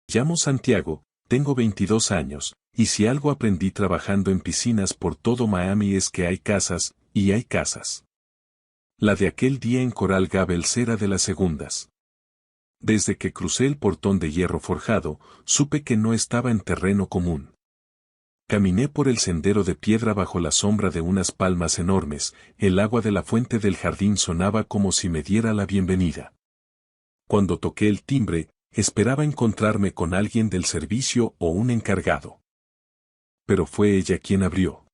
Llamo Santiago, tengo 22 años, y si algo aprendí trabajando en piscinas por todo Miami es que hay casas, y hay casas. La de aquel día en Coral Gables era de las segundas. Desde que crucé el portón de hierro forjado, supe que no estaba en terreno común. Caminé por el sendero de piedra bajo la sombra de unas palmas enormes, el agua de la fuente del jardín sonaba como si me diera la bienvenida. Cuando toqué el timbre, esperaba encontrarme con alguien del servicio o un encargado. Pero fue ella quien abrió.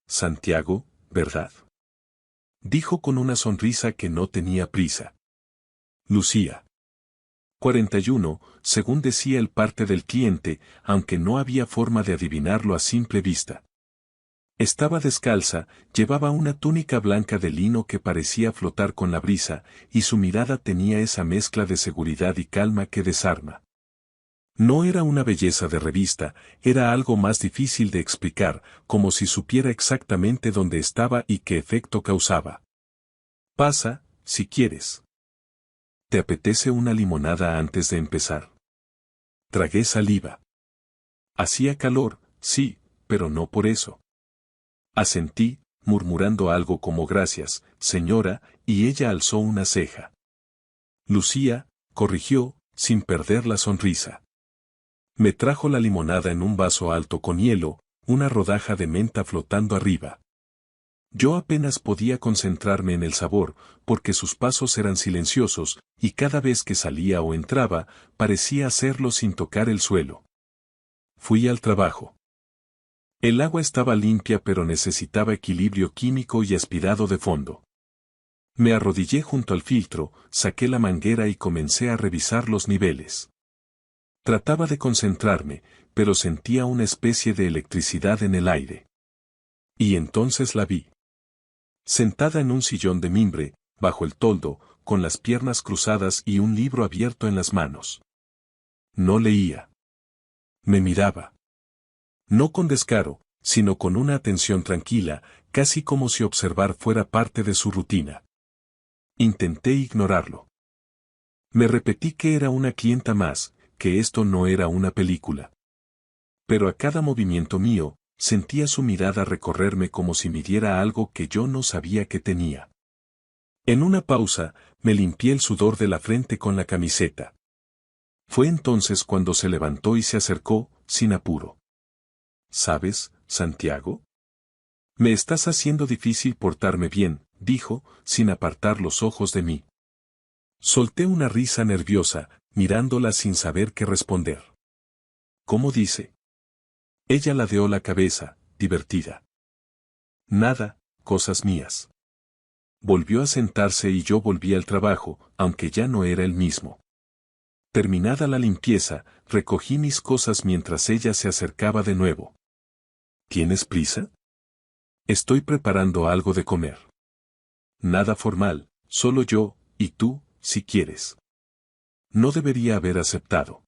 Santiago, ¿verdad? Dijo con una sonrisa que no tenía prisa. Lucía. 41, según decía el parte del cliente, aunque no había forma de adivinarlo a simple vista. Estaba descalza, llevaba una túnica blanca de lino que parecía flotar con la brisa, y su mirada tenía esa mezcla de seguridad y calma que desarma. No era una belleza de revista, era algo más difícil de explicar, como si supiera exactamente dónde estaba y qué efecto causaba. Pasa, si quieres. ¿Te apetece una limonada antes de empezar? Tragué saliva. Hacía calor, sí, pero no por eso. Asentí, murmurando algo como gracias, señora, y ella alzó una ceja. Lucía, corrigió, sin perder la sonrisa. Me trajo la limonada en un vaso alto con hielo, una rodaja de menta flotando arriba. Yo apenas podía concentrarme en el sabor, porque sus pasos eran silenciosos, y cada vez que salía o entraba, parecía hacerlo sin tocar el suelo. Fui al trabajo. El agua estaba limpia pero necesitaba equilibrio químico y aspirado de fondo. Me arrodillé junto al filtro, saqué la manguera y comencé a revisar los niveles. Trataba de concentrarme, pero sentía una especie de electricidad en el aire. Y entonces la vi. Sentada en un sillón de mimbre, bajo el toldo, con las piernas cruzadas y un libro abierto en las manos. No leía. Me miraba. No con descaro, sino con una atención tranquila, casi como si observar fuera parte de su rutina. Intenté ignorarlo. Me repetí que era una clienta más, que esto no era una película. Pero a cada movimiento mío, sentía su mirada recorrerme como si midiera algo que yo no sabía que tenía. En una pausa, me limpié el sudor de la frente con la camiseta. Fue entonces cuando se levantó y se acercó, sin apuro. ¿Sabes, Santiago? Me estás haciendo difícil portarme bien, dijo, sin apartar los ojos de mí. Solté una risa nerviosa, mirándola sin saber qué responder. ¿Cómo dice? Ella ladeó la cabeza, divertida. Nada, cosas mías. Volvió a sentarse y yo volví al trabajo, aunque ya no era el mismo. Terminada la limpieza, recogí mis cosas mientras ella se acercaba de nuevo. ¿Tienes prisa? Estoy preparando algo de comer. Nada formal, solo yo, y tú, si quieres. No debería haber aceptado.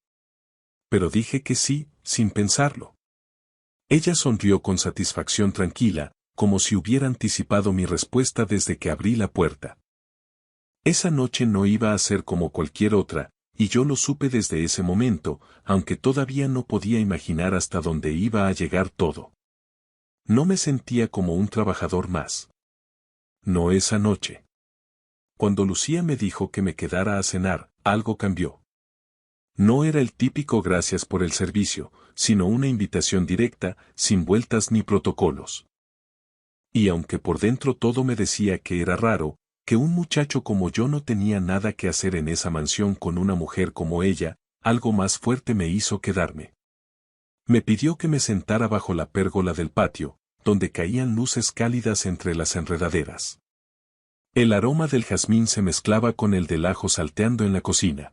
Pero dije que sí, sin pensarlo. Ella sonrió con satisfacción tranquila, como si hubiera anticipado mi respuesta desde que abrí la puerta. Esa noche no iba a ser como cualquier otra, y yo lo supe desde ese momento, aunque todavía no podía imaginar hasta dónde iba a llegar todo. No me sentía como un trabajador más. No esa noche. Cuando Lucía me dijo que me quedara a cenar, algo cambió. No era el típico gracias por el servicio, sino una invitación directa, sin vueltas ni protocolos. Y aunque por dentro todo me decía que era raro, que un muchacho como yo no tenía nada que hacer en esa mansión con una mujer como ella, algo más fuerte me hizo quedarme. Me pidió que me sentara bajo la pérgola del patio, donde caían luces cálidas entre las enredaderas. El aroma del jazmín se mezclaba con el del ajo salteando en la cocina.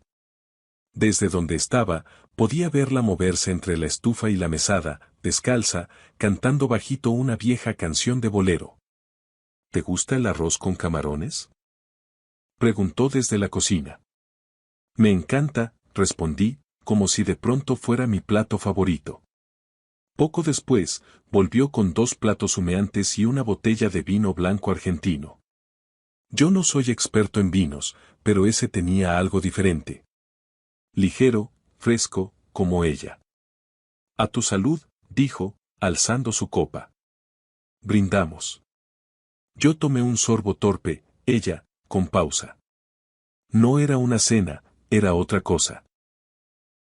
Desde donde estaba, podía verla moverse entre la estufa y la mesada, descalza, cantando bajito una vieja canción de bolero. ¿Te gusta el arroz con camarones? Preguntó desde la cocina. Me encanta, respondí, como si de pronto fuera mi plato favorito. Poco después, volvió con 2 platos humeantes y una botella de vino blanco argentino. Yo no soy experto en vinos, pero ese tenía algo diferente. Ligero, fresco, como ella. A tu salud, dijo, alzando su copa. Brindamos. Yo tomé un sorbo torpe, ella, con pausa. No era una cena, era otra cosa.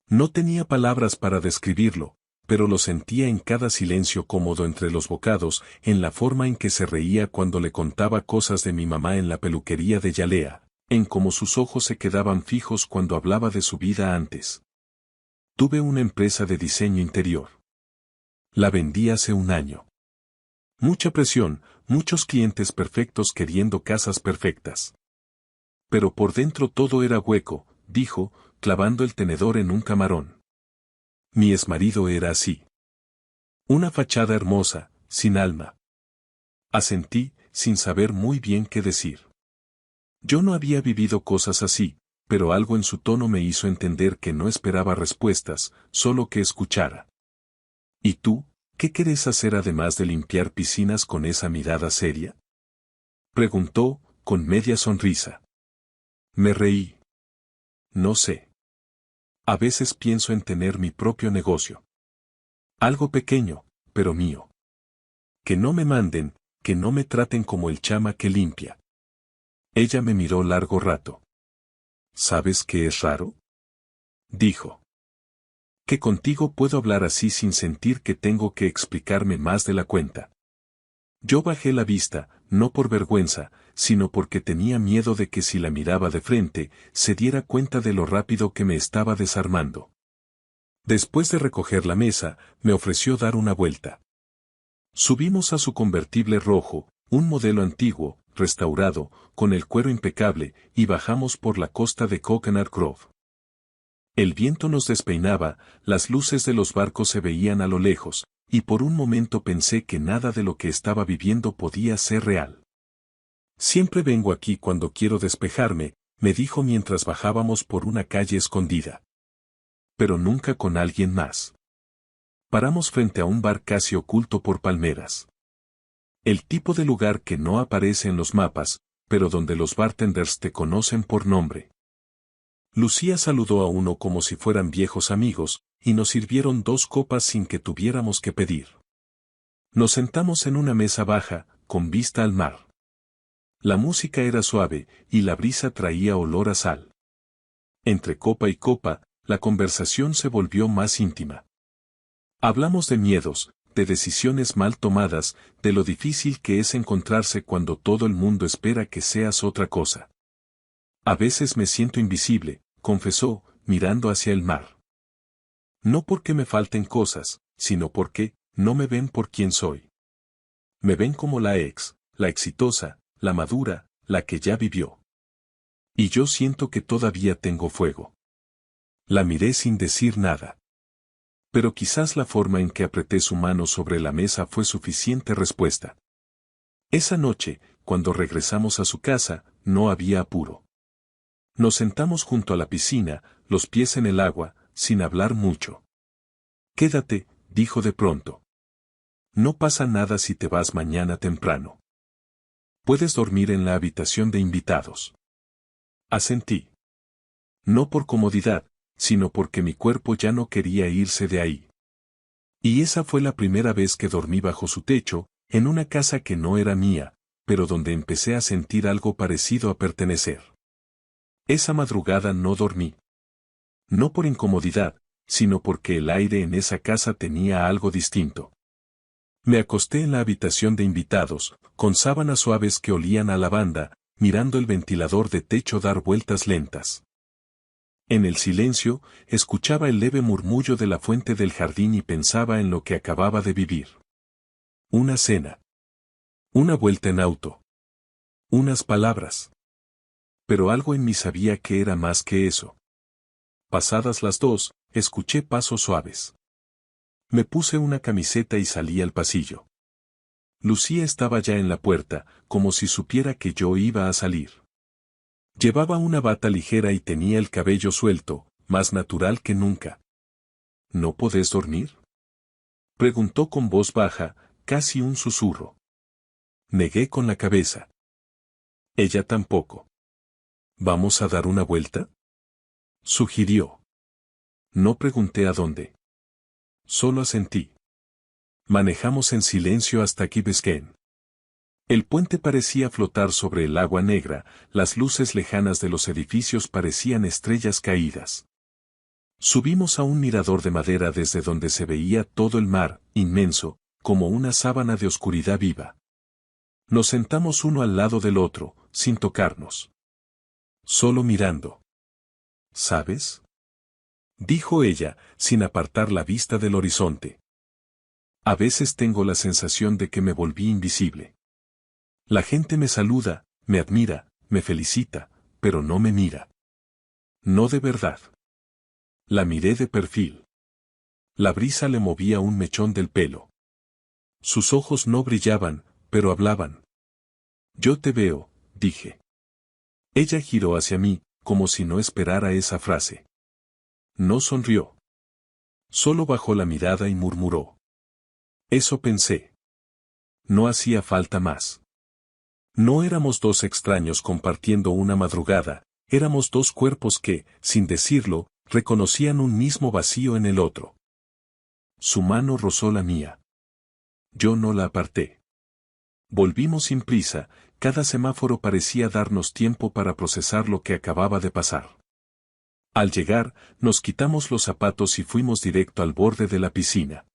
No tenía palabras para describirlo, pero lo sentía en cada silencio cómodo entre los bocados, en la forma en que se reía cuando le contaba cosas de mi mamá en la peluquería de Yalea, en cómo sus ojos se quedaban fijos cuando hablaba de su vida antes. Tuve una empresa de diseño interior. La vendí hace un año. Mucha presión, muchos clientes perfectos queriendo casas perfectas. Pero por dentro todo era hueco, dijo, clavando el tenedor en un camarón. Mi exmarido era así. Una fachada hermosa, sin alma. Asentí, sin saber muy bien qué decir. Yo no había vivido cosas así, pero algo en su tono me hizo entender que no esperaba respuestas, solo que escuchara. ¿Y tú, qué querés hacer además de limpiar piscinas con esa mirada seria? Preguntó, con media sonrisa. Me reí. No sé. A veces pienso en tener mi propio negocio. Algo pequeño, pero mío. Que no me manden, que no me traten como el chama que limpia. Ella me miró largo rato. ¿Sabes qué es raro? Dijo. Que contigo puedo hablar así sin sentir que tengo que explicarme más de la cuenta. Yo bajé la vista, no por vergüenza, sino porque tenía miedo de que si la miraba de frente, se diera cuenta de lo rápido que me estaba desarmando. Después de recoger la mesa, me ofreció dar una vuelta. Subimos a su convertible rojo, un modelo antiguo, restaurado, con el cuero impecable, y bajamos por la costa de Coconut Grove. El viento nos despeinaba, las luces de los barcos se veían a lo lejos, y por un momento pensé que nada de lo que estaba viviendo podía ser real. Siempre vengo aquí cuando quiero despejarme, me dijo mientras bajábamos por una calle escondida. Pero nunca con alguien más. Paramos frente a un bar casi oculto por palmeras. El tipo de lugar que no aparece en los mapas, pero donde los bartenders te conocen por nombre. Lucía saludó a uno como si fueran viejos amigos, y nos sirvieron 2 copas sin que tuviéramos que pedir. Nos sentamos en una mesa baja, con vista al mar. La música era suave, y la brisa traía olor a sal. Entre copa y copa, la conversación se volvió más íntima. Hablamos de miedos, de decisiones mal tomadas, de lo difícil que es encontrarse cuando todo el mundo espera que seas otra cosa. A veces me siento invisible, confesó, mirando hacia el mar. No porque me falten cosas, sino porque no me ven por quien soy. Me ven como la exitosa, la madura, la que ya vivió. Y yo siento que todavía tengo fuego. La miré sin decir nada. Pero quizás la forma en que apreté su mano sobre la mesa fue suficiente respuesta. Esa noche, cuando regresamos a su casa, no había apuro. Nos sentamos junto a la piscina, los pies en el agua, sin hablar mucho. Quédate, dijo de pronto. No pasa nada si te vas mañana temprano. Puedes dormir en la habitación de invitados. Asentí. No por comodidad, sino porque mi cuerpo ya no quería irse de ahí. Y esa fue la primera vez que dormí bajo su techo, en una casa que no era mía, pero donde empecé a sentir algo parecido a pertenecer. Esa madrugada no dormí. No por incomodidad, sino porque el aire en esa casa tenía algo distinto. Me acosté en la habitación de invitados, con sábanas suaves que olían a lavanda, mirando el ventilador de techo dar vueltas lentas. En el silencio, escuchaba el leve murmullo de la fuente del jardín y pensaba en lo que acababa de vivir. Una cena. Una vuelta en auto. Unas palabras. Pero algo en mí sabía que era más que eso. Pasadas las 2, escuché pasos suaves. Me puse una camiseta y salí al pasillo. Lucía estaba ya en la puerta, como si supiera que yo iba a salir. Llevaba una bata ligera y tenía el cabello suelto, más natural que nunca. ¿No podés dormir?, preguntó con voz baja, casi un susurro. Negué con la cabeza. Ella tampoco. ¿Vamos a dar una vuelta?, sugirió. No pregunté a dónde. Solo asentí. Manejamos en silencio hasta Key Biscayne. El puente parecía flotar sobre el agua negra, las luces lejanas de los edificios parecían estrellas caídas. Subimos a un mirador de madera desde donde se veía todo el mar, inmenso, como una sábana de oscuridad viva. Nos sentamos uno al lado del otro, sin tocarnos. Solo mirando. ¿Sabes?, dijo ella, sin apartar la vista del horizonte. A veces tengo la sensación de que me volví invisible. La gente me saluda, me admira, me felicita, pero no me mira. No de verdad. La miré de perfil. La brisa le movía un mechón del pelo. Sus ojos no brillaban, pero hablaban. Yo te veo, dije. Ella giró hacia mí, como si no esperara esa frase. No sonrió. Solo bajó la mirada y murmuró. Eso pensé. No hacía falta más. No éramos dos extraños compartiendo una madrugada, éramos dos cuerpos que, sin decirlo, reconocían un mismo vacío en el otro. Su mano rozó la mía. Yo no la aparté. Volvimos sin prisa, cada semáforo parecía darnos tiempo para procesar lo que acababa de pasar. Al llegar, nos quitamos los zapatos y fuimos directo al borde de la piscina.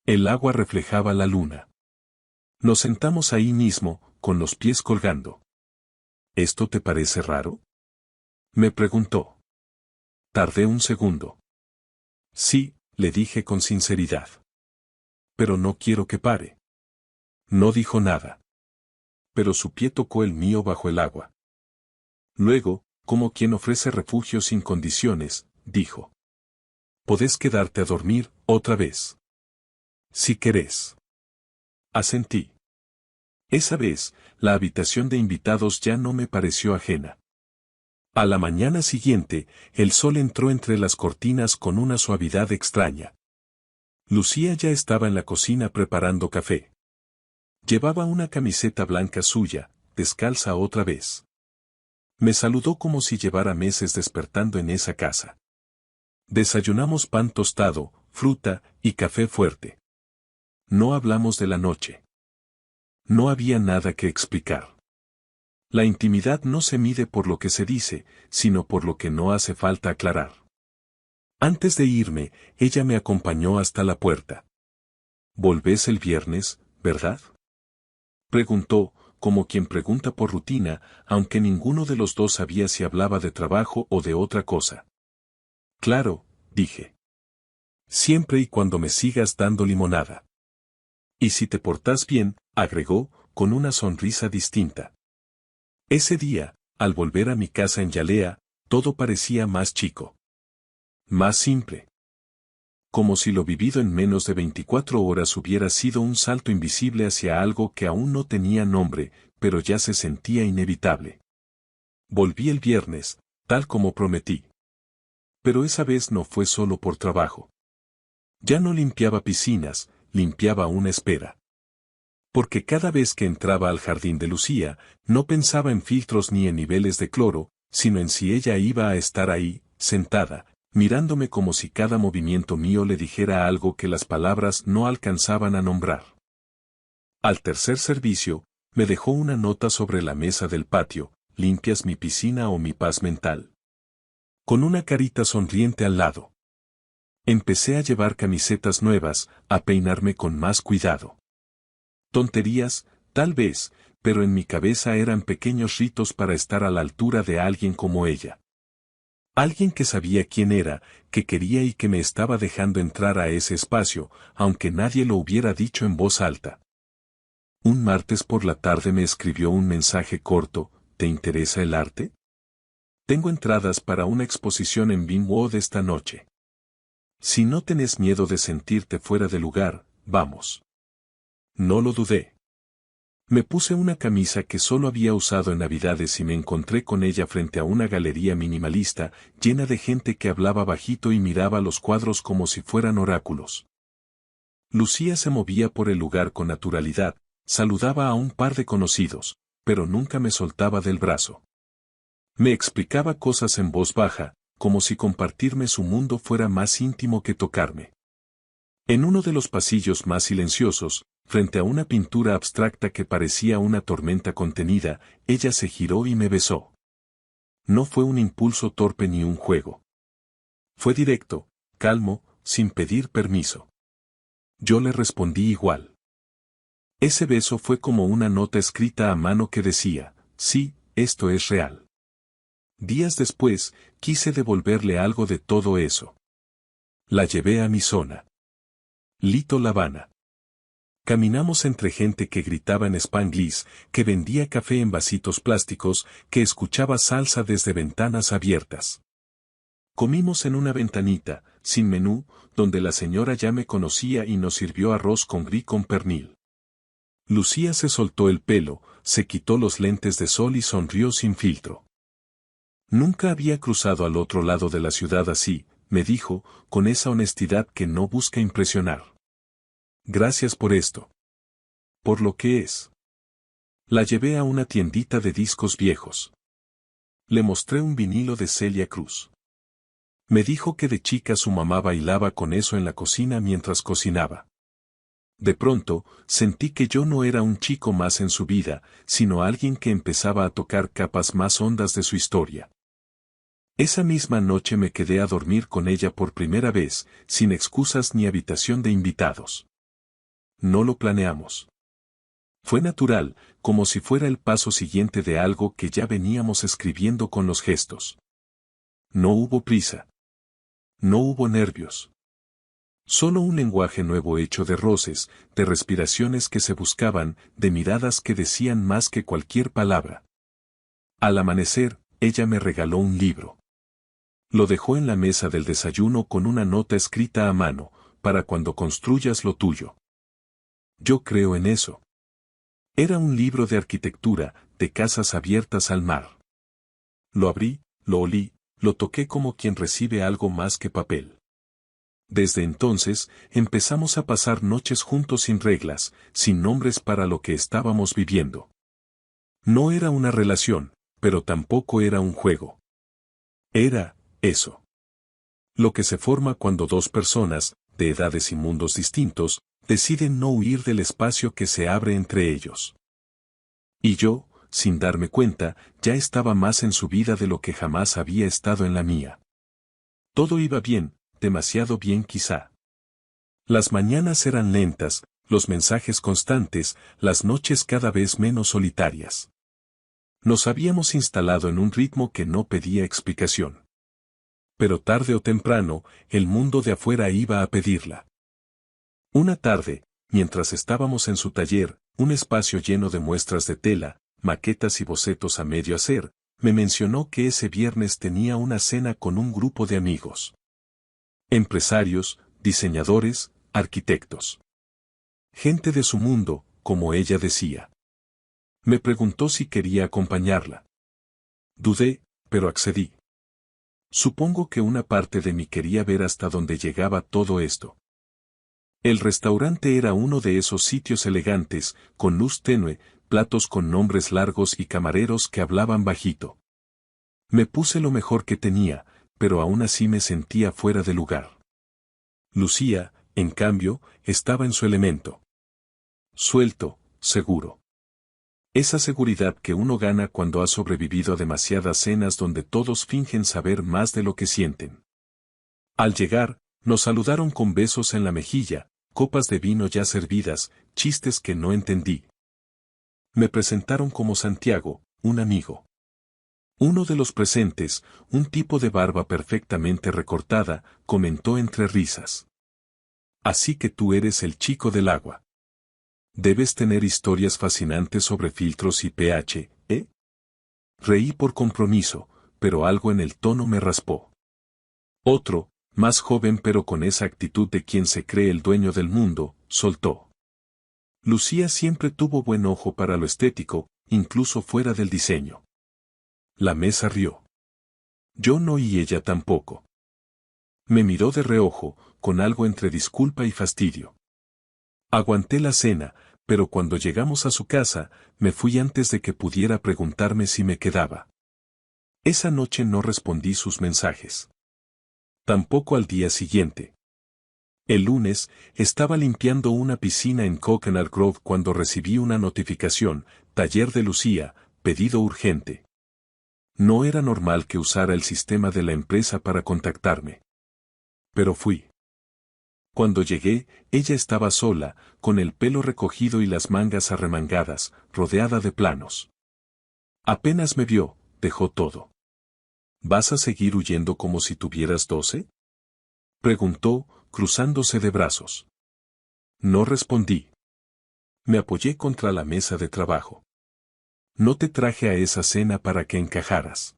El agua reflejaba la luna. Nos sentamos ahí mismo, con los pies colgando. ¿Esto te parece raro?, me preguntó. Tardé un segundo. Sí, le dije con sinceridad. Pero no quiero que pare. No dijo nada. Pero su pie tocó el mío bajo el agua. Luego, como quien ofrece refugio sin condiciones, dijo. Podés quedarte a dormir, otra vez. Si querés. Asentí. Esa vez, la habitación de invitados ya no me pareció ajena. A la mañana siguiente, el sol entró entre las cortinas con una suavidad extraña. Lucía ya estaba en la cocina preparando café. Llevaba una camiseta blanca suya, descalza otra vez. Me saludó como si llevara meses despertando en esa casa. Desayunamos pan tostado, fruta y café fuerte. No hablamos de la noche. No había nada que explicar. La intimidad no se mide por lo que se dice, sino por lo que no hace falta aclarar. Antes de irme, ella me acompañó hasta la puerta. ¿Volvés el viernes, verdad?, preguntó, como quien pregunta por rutina, aunque ninguno de los dos sabía si hablaba de trabajo o de otra cosa. Claro, dije. Siempre y cuando me sigas dando limonada. Y si te portás bien, agregó, con una sonrisa distinta. Ese día, al volver a mi casa en Yalea, todo parecía más chico. Más simple. Como si lo vivido en menos de 24 horas hubiera sido un salto invisible hacia algo que aún no tenía nombre, pero ya se sentía inevitable. Volví el viernes, tal como prometí. Pero esa vez no fue solo por trabajo. Ya no limpiaba piscinas, limpiaba una espera. Porque cada vez que entraba al jardín de Lucía, no pensaba en filtros ni en niveles de cloro, sino en si ella iba a estar ahí, sentada, mirándome como si cada movimiento mío le dijera algo que las palabras no alcanzaban a nombrar. Al tercer servicio, me dejó una nota sobre la mesa del patio: ¿limpias mi piscina o mi paz mental?, con una carita sonriente al lado. Empecé a llevar camisetas nuevas, a peinarme con más cuidado. Tonterías, tal vez, pero en mi cabeza eran pequeños ritos para estar a la altura de alguien como ella. Alguien que sabía quién era, que quería y que me estaba dejando entrar a ese espacio, aunque nadie lo hubiera dicho en voz alta. Un martes por la tarde me escribió un mensaje corto: ¿te interesa el arte? Tengo entradas para una exposición en Binwood esta noche. Si no tenés miedo de sentirte fuera de lugar, vamos. No lo dudé. Me puse una camisa que solo había usado en Navidades y me encontré con ella frente a una galería minimalista, llena de gente que hablaba bajito y miraba los cuadros como si fueran oráculos. Lucía se movía por el lugar con naturalidad, saludaba a un par de conocidos, pero nunca me soltaba del brazo. Me explicaba cosas en voz baja, como si compartirme su mundo fuera más íntimo que tocarme. En uno de los pasillos más silenciosos, frente a una pintura abstracta que parecía una tormenta contenida, ella se giró y me besó. No fue un impulso torpe ni un juego. Fue directo, calmo, sin pedir permiso. Yo le respondí igual. Ese beso fue como una nota escrita a mano que decía, sí, esto es real. Días después, quise devolverle algo de todo eso. La llevé a mi zona. Little Havana. Caminamos entre gente que gritaba en Spanglish, que vendía café en vasitos plásticos, que escuchaba salsa desde ventanas abiertas. Comimos en una ventanita, sin menú, donde la señora ya me conocía y nos sirvió arroz con gris con pernil. Lucía se soltó el pelo, se quitó los lentes de sol y sonrió sin filtro. Nunca había cruzado al otro lado de la ciudad así, me dijo, con esa honestidad que no busca impresionar. Gracias por esto. Por lo que es. La llevé a una tiendita de discos viejos. Le mostré un vinilo de Celia Cruz. Me dijo que de chica su mamá bailaba con eso en la cocina mientras cocinaba. De pronto, sentí que yo no era un chico más en su vida, sino alguien que empezaba a tocar capas más hondas de su historia. Esa misma noche me quedé a dormir con ella por primera vez, sin excusas ni habitación de invitados. No lo planeamos. Fue natural, como si fuera el paso siguiente de algo que ya veníamos escribiendo con los gestos. No hubo prisa. No hubo nervios. Solo un lenguaje nuevo hecho de roces, de respiraciones que se buscaban, de miradas que decían más que cualquier palabra. Al amanecer, ella me regaló un libro. Lo dejó en la mesa del desayuno con una nota escrita a mano, para cuando construyas lo tuyo. Yo creo en eso. Era un libro de arquitectura, de casas abiertas al mar. Lo abrí, lo olí, lo toqué como quien recibe algo más que papel. Desde entonces, empezamos a pasar noches juntos sin reglas, sin nombres para lo que estábamos viviendo. No era una relación, pero tampoco era un juego. Era, eso. Lo que se forma cuando dos personas, de edades y mundos distintos, deciden no huir del espacio que se abre entre ellos. Y yo, sin darme cuenta, ya estaba más en su vida de lo que jamás había estado en la mía. Todo iba bien, demasiado bien quizá. Las mañanas eran lentas, los mensajes constantes, las noches cada vez menos solitarias. Nos habíamos instalado en un ritmo que no pedía explicación. Pero tarde o temprano, el mundo de afuera iba a pedirla. Una tarde, mientras estábamos en su taller, un espacio lleno de muestras de tela, maquetas y bocetos a medio hacer, me mencionó que ese viernes tenía una cena con un grupo de amigos. Empresarios, diseñadores, arquitectos. Gente de su mundo, como ella decía. Me preguntó si quería acompañarla. Dudé, pero accedí. Supongo que una parte de mí quería ver hasta dónde llegaba todo esto. El restaurante era uno de esos sitios elegantes, con luz tenue, platos con nombres largos y camareros que hablaban bajito. Me puse lo mejor que tenía, pero aún así me sentía fuera de lugar. Lucía, en cambio, estaba en su elemento. Suelto, seguro. Esa seguridad que uno gana cuando ha sobrevivido a demasiadas cenas donde todos fingen saber más de lo que sienten. Al llegar, nos saludaron con besos en la mejilla, copas de vino ya servidas, chistes que no entendí. Me presentaron como Santiago, un amigo. Uno de los presentes, un tipo de barba perfectamente recortada, comentó entre risas. Así que tú eres el chico del agua. Debes tener historias fascinantes sobre filtros y pH, ¿eh? Reí por compromiso, pero algo en el tono me raspó. Otro, más joven pero con esa actitud de quien se cree el dueño del mundo, soltó. Lucía siempre tuvo buen ojo para lo estético, incluso fuera del diseño. La mesa rió. Yo no y ella tampoco. Me miró de reojo, con algo entre disculpa y fastidio. Aguanté la cena, pero cuando llegamos a su casa, me fui antes de que pudiera preguntarme si me quedaba. Esa noche no respondí sus mensajes. Tampoco al día siguiente. El lunes, estaba limpiando una piscina en Coconut Grove cuando recibí una notificación: taller de Lucía, pedido urgente. No era normal que usara el sistema de la empresa para contactarme. Pero fui. Cuando llegué, ella estaba sola, con el pelo recogido y las mangas arremangadas, rodeada de planos. Apenas me vio, dejó todo. ¿Vas a seguir huyendo como si tuvieras 12? Preguntó, cruzándose de brazos. No respondí. Me apoyé contra la mesa de trabajo. No te traje a esa cena para que encajaras.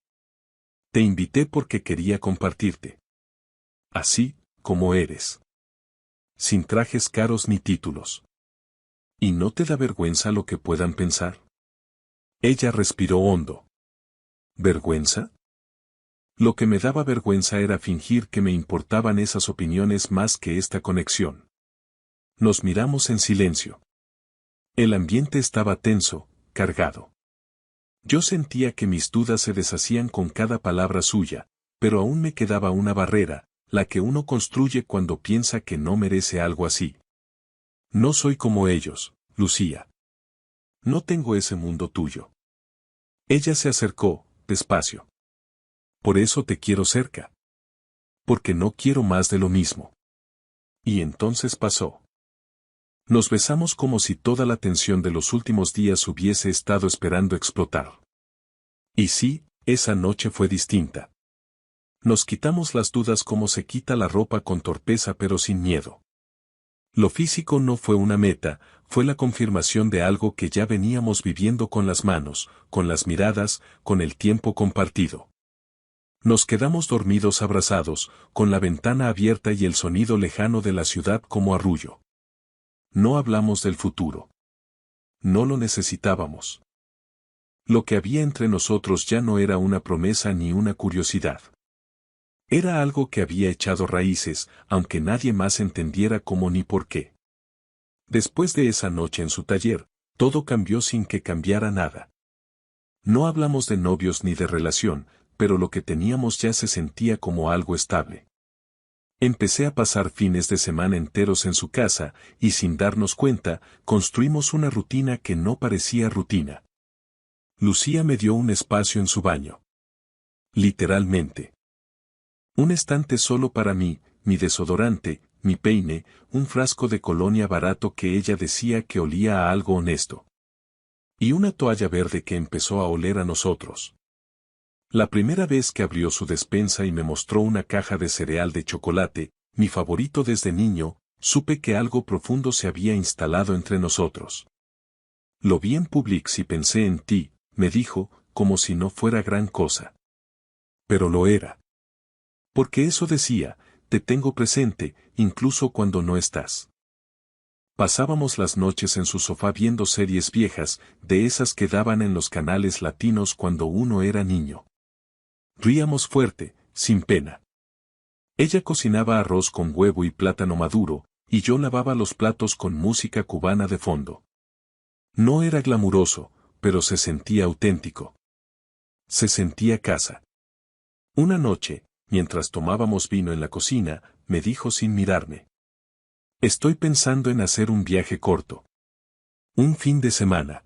Te invité porque quería compartirte. Así, como eres. Sin trajes caros ni títulos. ¿Y no te da vergüenza lo que puedan pensar? Ella respiró hondo. ¿Vergüenza? Lo que me daba vergüenza era fingir que me importaban esas opiniones más que esta conexión. Nos miramos en silencio. El ambiente estaba tenso, cargado. Yo sentía que mis dudas se deshacían con cada palabra suya, pero aún me quedaba una barrera, la que uno construye cuando piensa que no merece algo así. No soy como ellos, Lucía. No tengo ese mundo tuyo. Ella se acercó, despacio. Por eso te quiero cerca. Porque no quiero más de lo mismo. Y entonces pasó. Nos besamos como si toda la tensión de los últimos días hubiese estado esperando explotar. Y sí, esa noche fue distinta. Nos quitamos las dudas como se quita la ropa con torpeza pero sin miedo. Lo físico no fue una meta, fue la confirmación de algo que ya veníamos viviendo con las manos, con las miradas, con el tiempo compartido. Nos quedamos dormidos abrazados, con la ventana abierta y el sonido lejano de la ciudad como arrullo. No hablamos del futuro. No lo necesitábamos. Lo que había entre nosotros ya no era una promesa ni una curiosidad. Era algo que había echado raíces, aunque nadie más entendiera cómo ni por qué. Después de esa noche en su taller, todo cambió sin que cambiara nada. No hablamos de novios ni de relación, pero lo que teníamos ya se sentía como algo estable. Empecé a pasar fines de semana enteros en su casa, y sin darnos cuenta, construimos una rutina que no parecía rutina. Lucía me dio un espacio en su baño. Literalmente. Un estante solo para mí, mi desodorante, mi peine, un frasco de colonia barato que ella decía que olía a algo honesto. Y una toalla verde que empezó a oler a nosotros. La primera vez que abrió su despensa y me mostró una caja de cereal de chocolate, mi favorito desde niño, supe que algo profundo se había instalado entre nosotros. Lo vi en Publix y pensé en ti, me dijo, como si no fuera gran cosa. Pero lo era. Porque eso decía, te tengo presente, incluso cuando no estás. Pasábamos las noches en su sofá viendo series viejas, de esas que daban en los canales latinos cuando uno era niño. Ríamos fuerte, sin pena. Ella cocinaba arroz con huevo y plátano maduro, y yo lavaba los platos con música cubana de fondo. No era glamuroso, pero se sentía auténtico. Se sentía casa. Una noche, mientras tomábamos vino en la cocina, me dijo sin mirarme. Estoy pensando en hacer un viaje corto. Un fin de semana.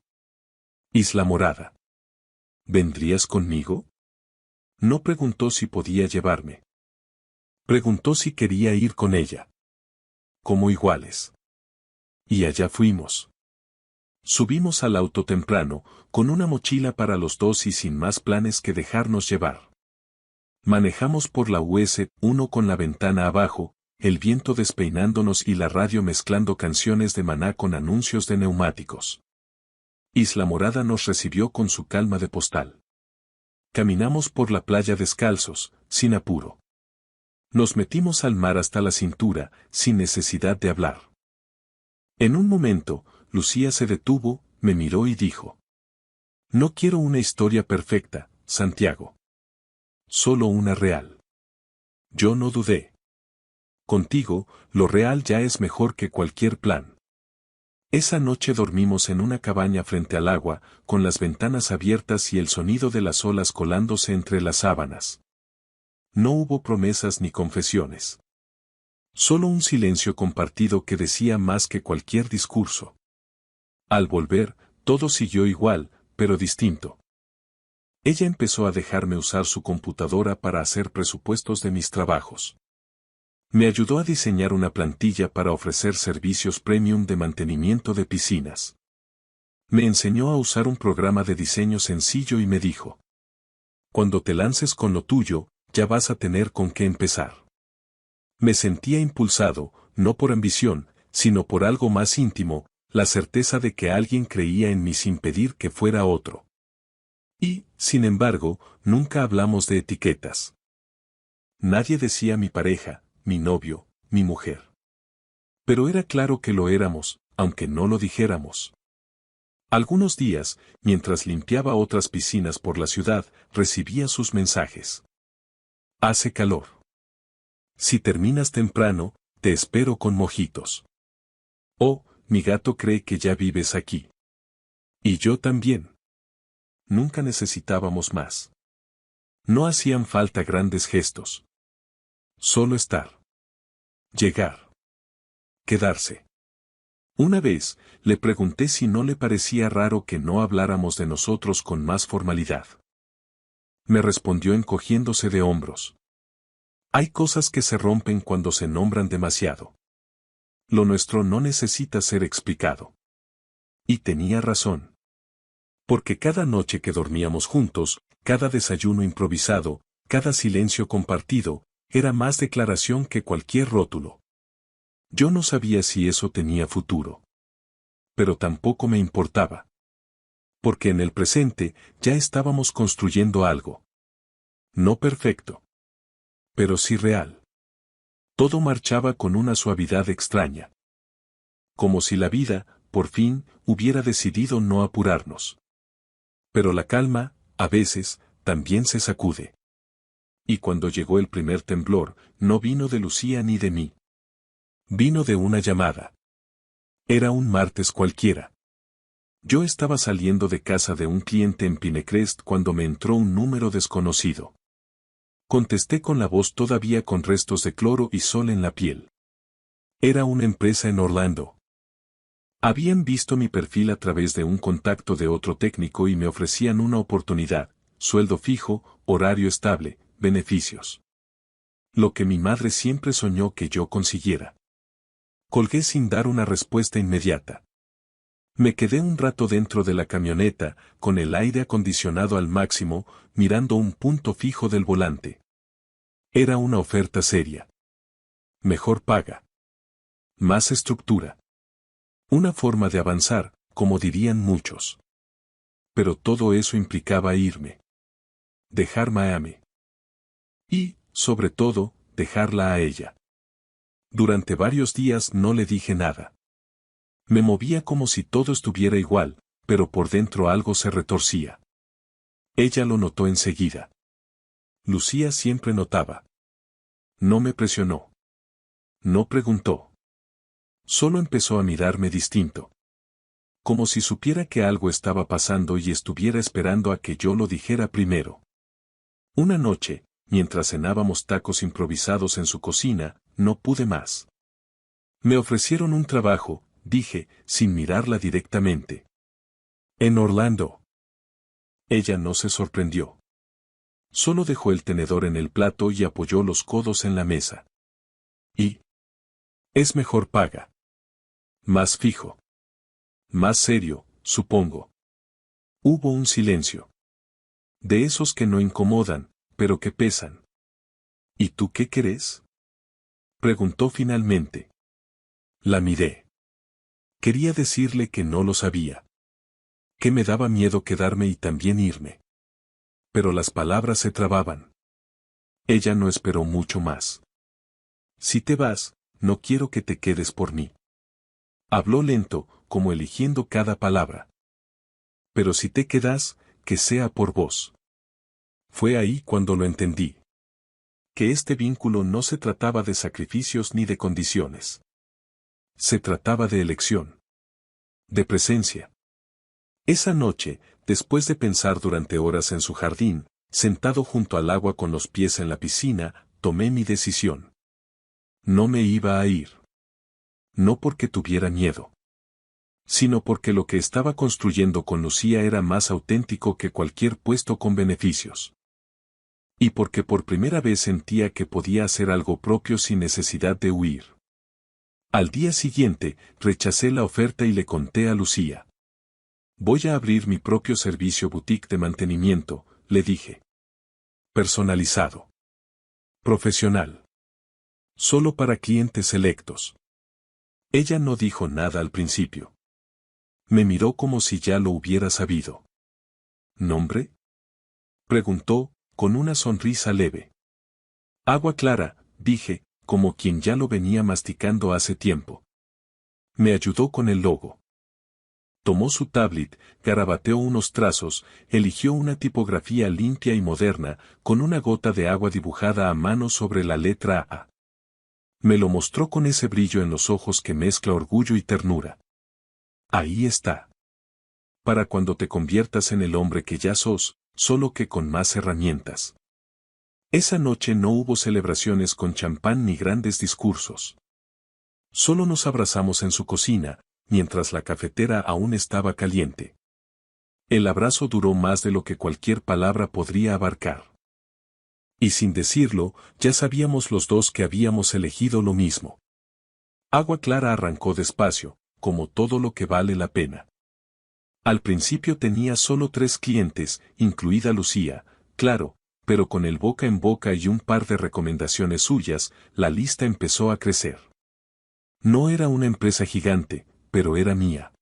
Isla Morada. ¿Vendrías conmigo? No preguntó si podía llevarme. Preguntó si quería ir con ella. Como iguales. Y allá fuimos. Subimos al auto temprano, con una mochila para los dos y sin más planes que dejarnos llevar. Manejamos por la US 1 con la ventana abajo, el viento despeinándonos y la radio mezclando canciones de Maná con anuncios de neumáticos. Isla Morada nos recibió con su calma de postal. Caminamos por la playa descalzos, sin apuro. Nos metimos al mar hasta la cintura, sin necesidad de hablar. En un momento, Lucía se detuvo, me miró y dijo: No quiero una historia perfecta, Santiago. Solo una real. Yo no dudé. Contigo, lo real ya es mejor que cualquier plan. Esa noche dormimos en una cabaña frente al agua, con las ventanas abiertas y el sonido de las olas colándose entre las sábanas. No hubo promesas ni confesiones. Solo un silencio compartido que decía más que cualquier discurso. Al volver, todo siguió igual, pero distinto. Ella empezó a dejarme usar su computadora para hacer presupuestos de mis trabajos. Me ayudó a diseñar una plantilla para ofrecer servicios premium de mantenimiento de piscinas. Me enseñó a usar un programa de diseño sencillo y me dijo: cuando te lances con lo tuyo, ya vas a tener con qué empezar. Me sentía impulsado, no por ambición, sino por algo más íntimo, la certeza de que alguien creía en mí sin pedir que fuera otro. Y, sin embargo, nunca hablamos de etiquetas. Nadie decía mi pareja, mi novio, mi mujer. Pero era claro que lo éramos, aunque no lo dijéramos. Algunos días, mientras limpiaba otras piscinas por la ciudad, recibía sus mensajes. Hace calor. Si terminas temprano, te espero con mojitos. Oh, mi gato cree que ya vives aquí. Y yo también. Nunca necesitábamos más. No hacían falta grandes gestos. Solo estar. Llegar. Quedarse. Una vez, le pregunté si no le parecía raro que no habláramos de nosotros con más formalidad. Me respondió encogiéndose de hombros. Hay cosas que se rompen cuando se nombran demasiado. Lo nuestro no necesita ser explicado. Y tenía razón. Porque cada noche que dormíamos juntos, cada desayuno improvisado, cada silencio compartido, era más declaración que cualquier rótulo. Yo no sabía si eso tenía futuro. Pero tampoco me importaba. Porque en el presente ya estábamos construyendo algo. No perfecto. Pero sí real. Todo marchaba con una suavidad extraña. Como si la vida, por fin, hubiera decidido no apurarnos. Pero la calma, a veces, también se sacude. Y cuando llegó el primer temblor, no vino de Lucía ni de mí. Vino de una llamada. Era un martes cualquiera. Yo estaba saliendo de casa de un cliente en Pinecrest cuando me entró un número desconocido. Contesté con la voz todavía con restos de cloro y sol en la piel. Era una empresa en Orlando. Habían visto mi perfil a través de un contacto de otro técnico y me ofrecían una oportunidad, sueldo fijo, horario estable, beneficios. Lo que mi madre siempre soñó que yo consiguiera. Colgué sin dar una respuesta inmediata. Me quedé un rato dentro de la camioneta, con el aire acondicionado al máximo, mirando un punto fijo del volante. Era una oferta seria. Mejor paga. Más estructura. Una forma de avanzar, como dirían muchos. Pero todo eso implicaba irme. Dejar Miami. Y, sobre todo, dejarla a ella. Durante varios días no le dije nada. Me movía como si todo estuviera igual, pero por dentro algo se retorcía. Ella lo notó enseguida. Lucía siempre notaba. No me presionó. No preguntó. Solo empezó a mirarme distinto. Como si supiera que algo estaba pasando y estuviera esperando a que yo lo dijera primero. Una noche, mientras cenábamos tacos improvisados en su cocina, no pude más. Me ofrecieron un trabajo, dije, sin mirarla directamente. En Orlando. Ella no se sorprendió. Solo dejó el tenedor en el plato y apoyó los codos en la mesa. Y es mejor paga. Más fijo. Más serio, supongo. Hubo un silencio. De esos que no incomodan, pero que pesan. ¿Y tú qué querés? Preguntó finalmente. La miré. Quería decirle que no lo sabía. Que me daba miedo quedarme y también irme. Pero las palabras se trababan. Ella no esperó mucho más. Si te vas, no quiero que te quedes por mí. Habló lento, como eligiendo cada palabra. Pero si te quedas, que sea por vos. Fue ahí cuando lo entendí. Que este vínculo no se trataba de sacrificios ni de condiciones. Se trataba de elección. De presencia. Esa noche, después de pensar durante horas en su jardín, sentado junto al agua con los pies en la piscina, tomé mi decisión. No me iba a ir. No porque tuviera miedo, sino porque lo que estaba construyendo con Lucía era más auténtico que cualquier puesto con beneficios. Y porque por primera vez sentía que podía hacer algo propio sin necesidad de huir. Al día siguiente, rechacé la oferta y le conté a Lucía. Voy a abrir mi propio servicio boutique de mantenimiento, le dije. Personalizado. Profesional. Solo para clientes selectos. Ella no dijo nada al principio. Me miró como si ya lo hubiera sabido. ¿Nombre? Preguntó, con una sonrisa leve. Agua Clara, dije, como quien ya lo venía masticando hace tiempo. Me ayudó con el logo. Tomó su tablet, garabateó unos trazos, eligió una tipografía limpia y moderna, con una gota de agua dibujada a mano sobre la letra A. Me lo mostró con ese brillo en los ojos que mezcla orgullo y ternura. Ahí está. Para cuando te conviertas en el hombre que ya sos, solo que con más herramientas. Esa noche no hubo celebraciones con champán ni grandes discursos. Solo nos abrazamos en su cocina, mientras la cafetera aún estaba caliente. El abrazo duró más de lo que cualquier palabra podría abarcar. Y sin decirlo, ya sabíamos los dos que habíamos elegido lo mismo. Agua Clara arrancó despacio, como todo lo que vale la pena. Al principio tenía solo 3 clientes, incluida Lucía, claro, pero con el boca en boca y un par de recomendaciones suyas, la lista empezó a crecer. No era una empresa gigante, pero era mía.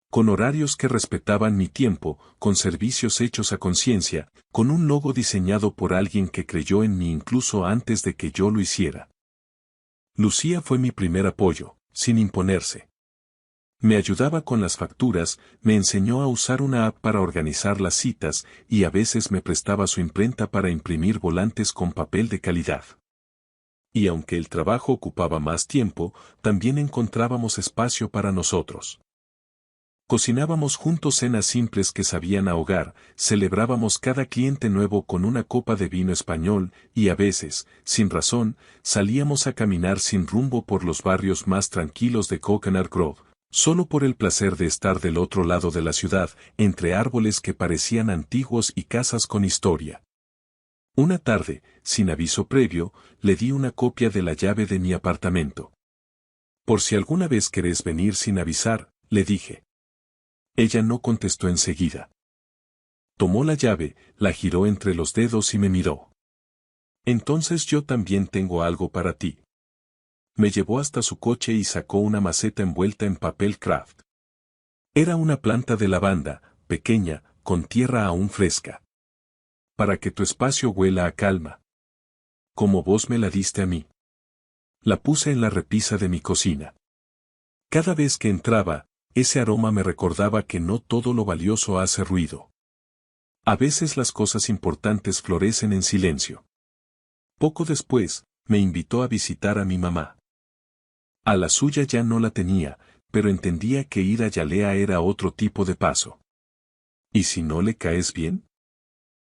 Con horarios que respetaban mi tiempo, con servicios hechos a conciencia, con un logo diseñado por alguien que creyó en mí incluso antes de que yo lo hiciera. Lucía fue mi primer apoyo, sin imponerse. Me ayudaba con las facturas, me enseñó a usar una app para organizar las citas y a veces me prestaba su imprenta para imprimir volantes con papel de calidad. Y aunque el trabajo ocupaba más tiempo, también encontrábamos espacio para nosotros. Cocinábamos juntos cenas simples que sabían a hogar, celebrábamos cada cliente nuevo con una copa de vino español y a veces, sin razón, salíamos a caminar sin rumbo por los barrios más tranquilos de Coconut Grove, solo por el placer de estar del otro lado de la ciudad, entre árboles que parecían antiguos y casas con historia. Una tarde, sin aviso previo, le di una copia de la llave de mi apartamento. Por si alguna vez querés venir sin avisar, le dije. Ella no contestó enseguida. Tomó la llave, la giró entre los dedos y me miró. Entonces yo también tengo algo para ti. Me llevó hasta su coche y sacó una maceta envuelta en papel craft. Era una planta de lavanda, pequeña, con tierra aún fresca. Para que tu espacio huela a calma. Como vos me la diste a mí. La puse en la repisa de mi cocina. Cada vez que entraba, ese aroma me recordaba que no todo lo valioso hace ruido. A veces las cosas importantes florecen en silencio. Poco después, me invitó a visitar a mi mamá. A la suya ya no la tenía, pero entendía que ir a Yalea era otro tipo de paso. ¿Y si no le caes bien?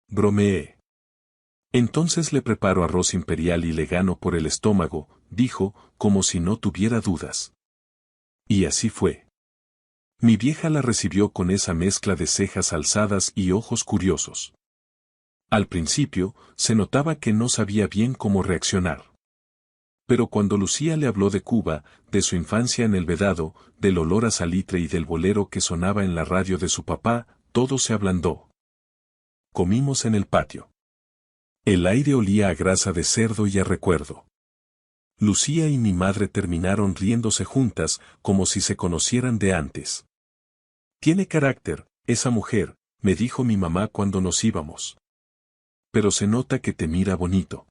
Bromeé. Entonces le preparo arroz imperial y le gano por el estómago, dijo, como si no tuviera dudas. Y así fue. Mi vieja la recibió con esa mezcla de cejas alzadas y ojos curiosos. Al principio, se notaba que no sabía bien cómo reaccionar. Pero cuando Lucía le habló de Cuba, de su infancia en el Vedado, del olor a salitre y del bolero que sonaba en la radio de su papá, todo se ablandó. Comimos en el patio. El aire olía a grasa de cerdo y a recuerdo. Lucía y mi madre terminaron riéndose juntas, como si se conocieran de antes. Tiene carácter, esa mujer, me dijo mi mamá cuando nos íbamos. Pero se nota que te mira bonito.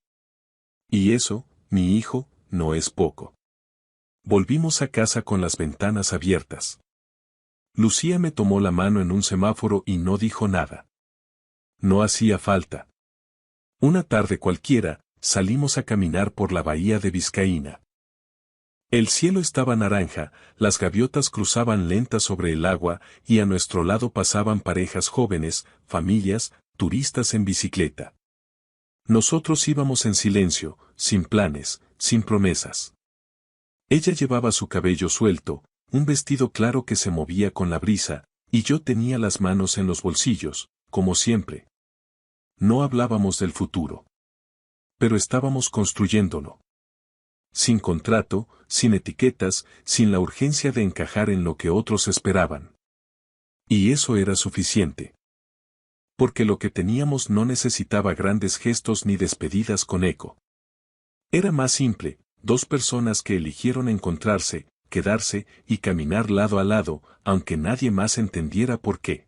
Y eso, mi hijo, no es poco. Volvimos a casa con las ventanas abiertas. Lucía me tomó la mano en un semáforo y no dijo nada. No hacía falta. Una tarde cualquiera, salimos a caminar por la bahía de Vizcaína. El cielo estaba naranja, las gaviotas cruzaban lentas sobre el agua y a nuestro lado pasaban parejas jóvenes, familias, turistas en bicicleta. Nosotros íbamos en silencio, sin planes, sin promesas. Ella llevaba su cabello suelto, un vestido claro que se movía con la brisa, y yo tenía las manos en los bolsillos, como siempre. No hablábamos del futuro. Pero estábamos construyéndolo. Sin contrato, sin etiquetas, sin la urgencia de encajar en lo que otros esperaban. Y eso era suficiente. Porque lo que teníamos no necesitaba grandes gestos ni despedidas con eco. Era más simple, dos personas que eligieron encontrarse, quedarse y caminar lado a lado, aunque nadie más entendiera por qué.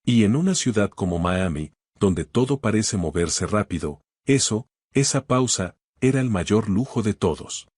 Y en una ciudad como Miami, donde todo parece moverse rápido, esa pausa, era el mayor lujo de todos.